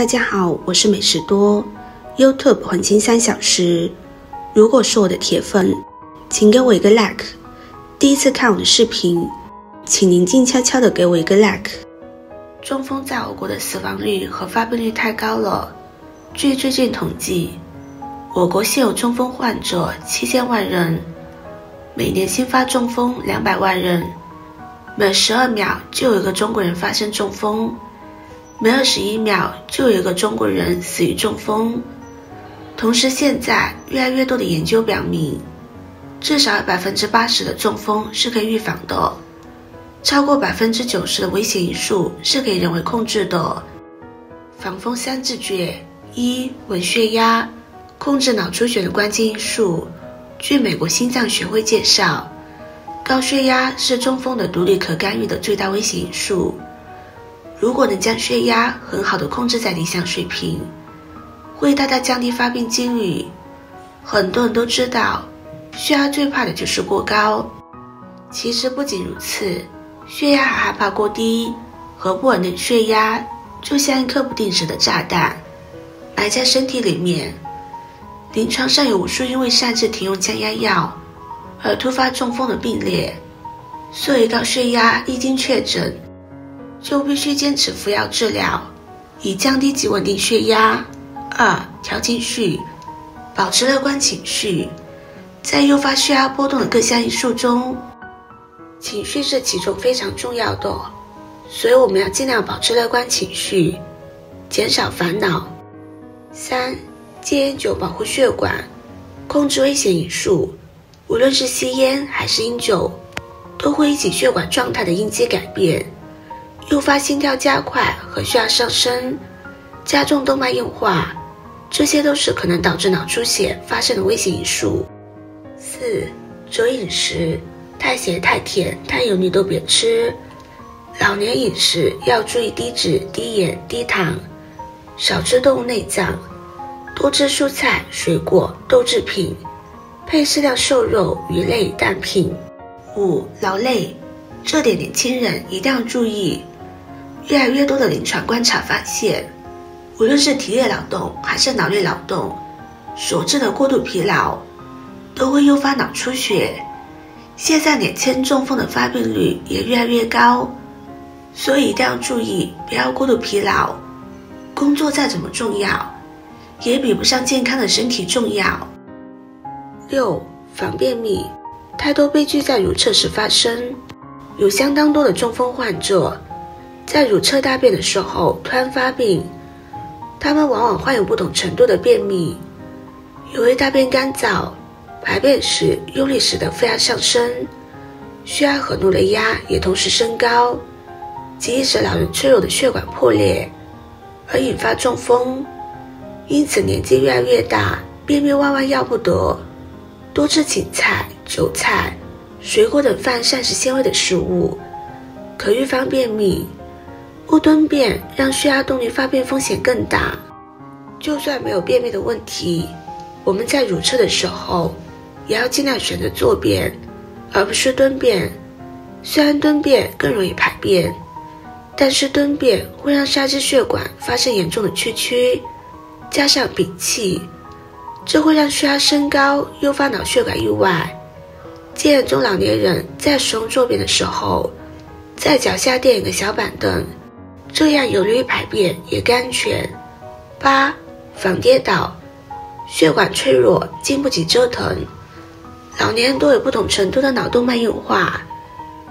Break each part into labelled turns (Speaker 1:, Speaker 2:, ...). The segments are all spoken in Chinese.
Speaker 1: 大家好，我是美食多 YouTube 黄金3小时。如果是我的铁粉，请给我一个 like。第一次看我的视频，请您静悄悄地给我一个 like。中风在我国的死亡率和发病率太高了。据最近统计，我国现有中风患者7000万人，每年新发中风200万人，每12秒就有一个中国人发生中风，每21秒就有一个中国人死于中风。同时，现在越来越多的研究表明，至少有 80% 的中风是可以预防的，超过 90% 的危险因素是可以人为控制的。防风3字诀：一、稳血压，控制脑出血的关键因素。据美国心脏学会介绍，高血压是中风的独立可干预的最大危险因素。如果能将血压很好的控制在理想水平，会大大降低发病几率。很多人都知道，血压最怕的就是过高。其实不仅如此，血压还害怕过低，和不稳定血压就像一颗不定时的炸弹，埋在身体里面。临床上有无数因为擅自停用降压药而突发中风的病例，所以高血压一经确诊，就必须坚持服药治疗，以降低及稳定血压。2、调情绪，保持乐观情绪。在诱发血压波动的各项因素中，情绪是其中非常重要的，所以我们要尽量保持乐观情绪，减少烦恼。3、戒烟酒保护血管，控制危险因素。无论是吸烟还是饮酒，都会引起血管状态的应激改变，诱发心跳加快和血压上升，加重动脉硬化，这些都是可能导致脑出血发生的危险因素。4、择饮食，太咸太甜太油腻都别吃。老年饮食要注意低脂低盐低糖，少吃动物内脏，多吃蔬菜水果豆制品，配适量瘦肉鱼类蛋品。5、劳累，这点年轻人一定要注意。越来越多的临床观察发现，无论是体力劳动还是脑力劳动所致的过度疲劳，都会诱发脑出血。现在年轻人中风的发病率也越来越高，所以一定要注意，不要过度疲劳。工作再怎么重要，也比不上健康的身体重要。6、防便秘，太多悲剧在如厕时发生，有相当多的中风患者在如厕大便的时候突然发病，他们往往患有不同程度的便秘，由于大便干燥，排便时用力使得负压上升，血压和脑内压也同时升高，极易使老人脆弱的血管破裂，而引发中风。因此年纪越来越大，便秘万万要不得，多吃芹菜韭菜水果等富含膳食纤维的食物，可预防便秘。不蹲便让血压动力发病风险更大。就算没有便秘的问题，我们在如厕的时候也要尽量选择坐便，而不是蹲便。虽然蹲便更容易排便，但是蹲便会让下肢血管发生严重的曲曲，加上屏气，这会让血压升高，诱发脑血管意外。建议中老年人在使用坐便的时候，在脚下垫一个小板凳，这样有利于排便也更安全。8、防跌倒，血管脆弱经不起折腾。老年人都有不同程度的脑动脉硬化，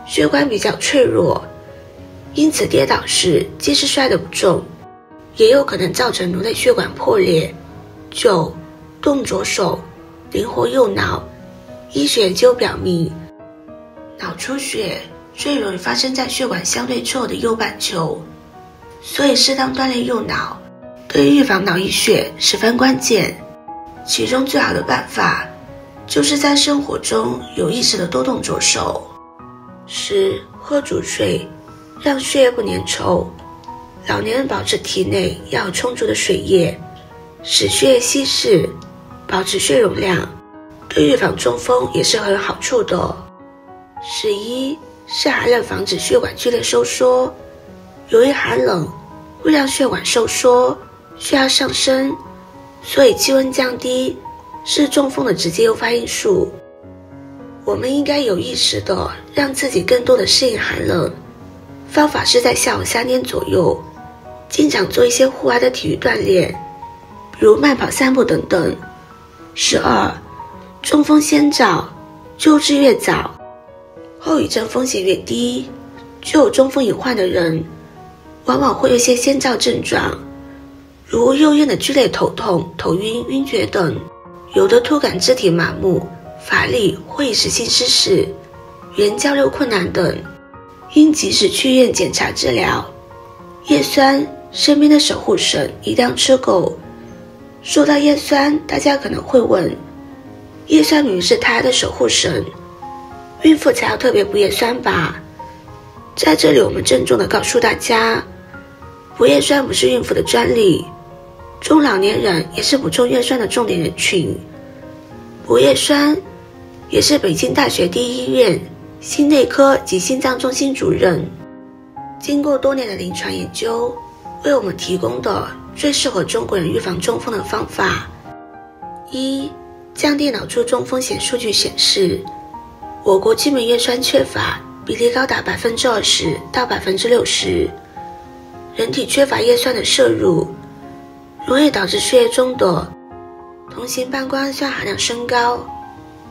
Speaker 1: 血管比较脆弱，因此跌倒时即使摔得不重，也有可能造成颅内血管破裂。9、动左手，灵活右脑。医学研究表明，脑出血最容易发生在血管相对脆弱的右半球，所以适当锻炼右脑对于预防脑溢血十分关键。其中最好的办法就是在生活中有意识的多动左手。10、喝足水，让血液不粘稠。老年人保持体内要有充足的水液，使血液稀释，保持血容量，对预防中风也是很有好处的。11、是寒冷防止血管剧烈收缩。由于寒冷会让血管收缩，需要上升，所以气温降低是中风的直接诱发因素。我们应该有意识地让自己更多的适应寒冷，方法是在下午3点左右经常做一些户外的体育锻炼，比如慢跑、散步等等。12. 中风先兆，救治越早，后遗症风险越低。具有中风隐患的人往往会有一些先兆症状，如诱因的剧烈头痛、头晕、晕厥等，有的突感肢体麻木、乏力或饮食性失事、语言交流困难等，应及时去医院检查治疗。叶酸，身边的守护神一定要吃够。说到叶酸，大家可能会问，叶酸明明是胎儿的守护神，孕妇才要特别补叶酸吧？在这里我们郑重地告诉大家，补叶酸不是孕妇的专利，中老年人也是补充叶酸的重点人群。补叶酸也是北京大学第一医院心内科及心脏中心主任经过多年的临床研究为我们提供的最适合中国人预防中风的方法。1. 降低脑卒中风险数据显示，我国居民叶酸缺乏比例高达 20% 到 60%， 人体缺乏叶酸的摄入容易导致血液中的同型半胱氨酸含量升高，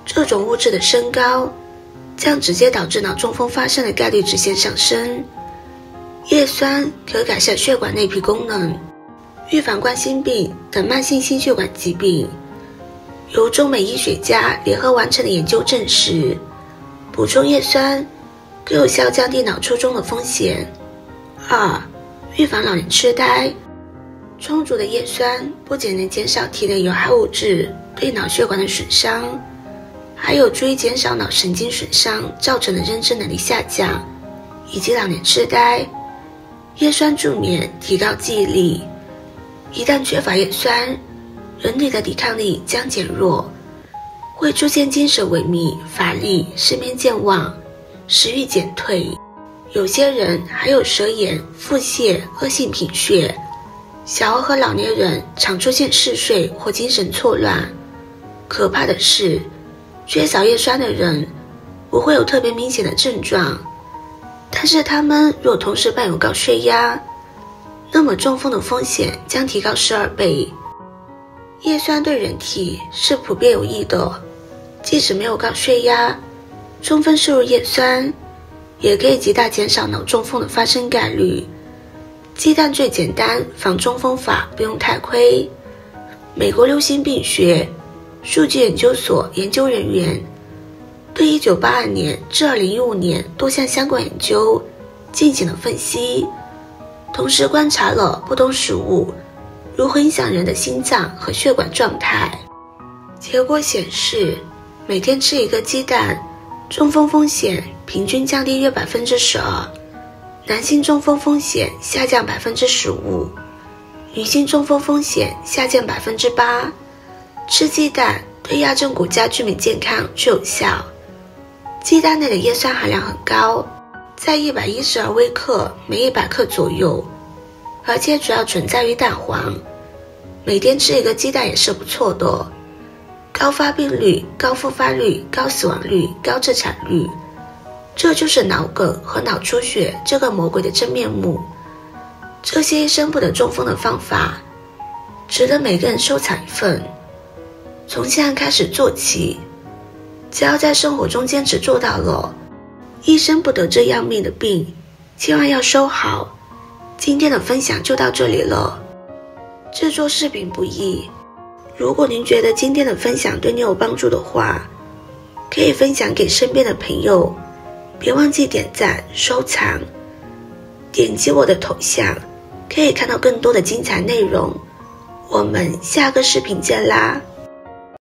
Speaker 1: 这种物质的升高将直接导致脑中风发生的概率直线上升。叶酸可改善血管内皮功能，预防冠心病等慢性心血管疾病。由中美医学家联合完成的研究证实，补充叶酸更有效降低脑卒中的风险。2. 预防老年痴呆。充足的叶酸不仅能减少体内有害物质对脑血管的损伤，还有助于减少脑神经损伤造成的认知能力下降以及老年痴呆。叶酸助眠，提高记忆力。一旦缺乏叶酸，人体的抵抗力将减弱，会出现精神萎靡、乏力、失眠健忘、食欲减退。有些人还有舌炎、腹泻、恶性贫血。小儿和老年人常出现嗜睡或精神错乱。可怕的是，缺少叶酸的人不会有特别明显的症状，但是他们若同时伴有高血压，那么中风的风险将提高12倍。叶酸对人体是普遍有益的，即使没有高血压，充分摄入叶酸也可以极大减少脑中风的发生概率。鸡蛋最简单防中风法不用太亏。美国流行病学数据研究所研究人员对1982年至2015年多项相关研究进行了分析，同时观察了不同食物如何影响人的心脏和血管状态。结果显示，每天吃一个鸡蛋，中风风险平均降低约 12%， 男性中风风险下降 15%， 女性中风风险下降 8%。 吃鸡蛋对亚洲国家居民健康最有效。鸡蛋内的叶酸含量很高，在112微克每100克左右，而且主要存在于蛋黄。每天吃一个鸡蛋也是不错的。高发病率、高复发率、高死亡率、高致产率，这就是脑梗和脑出血这个魔鬼的真面目。这些一生不得中风的方法值得每个人收藏一份，从现在开始做起。只要在生活中坚持做到了，一生不得这要命的病千万要收好。今天的分享就到这里了。制作视频不易，如果您觉得今天的分享对你有帮助的话，可以分享给身边的朋友，别忘记点赞、收藏，点击我的头像，可以看到更多的精彩内容。我们下个视频见啦！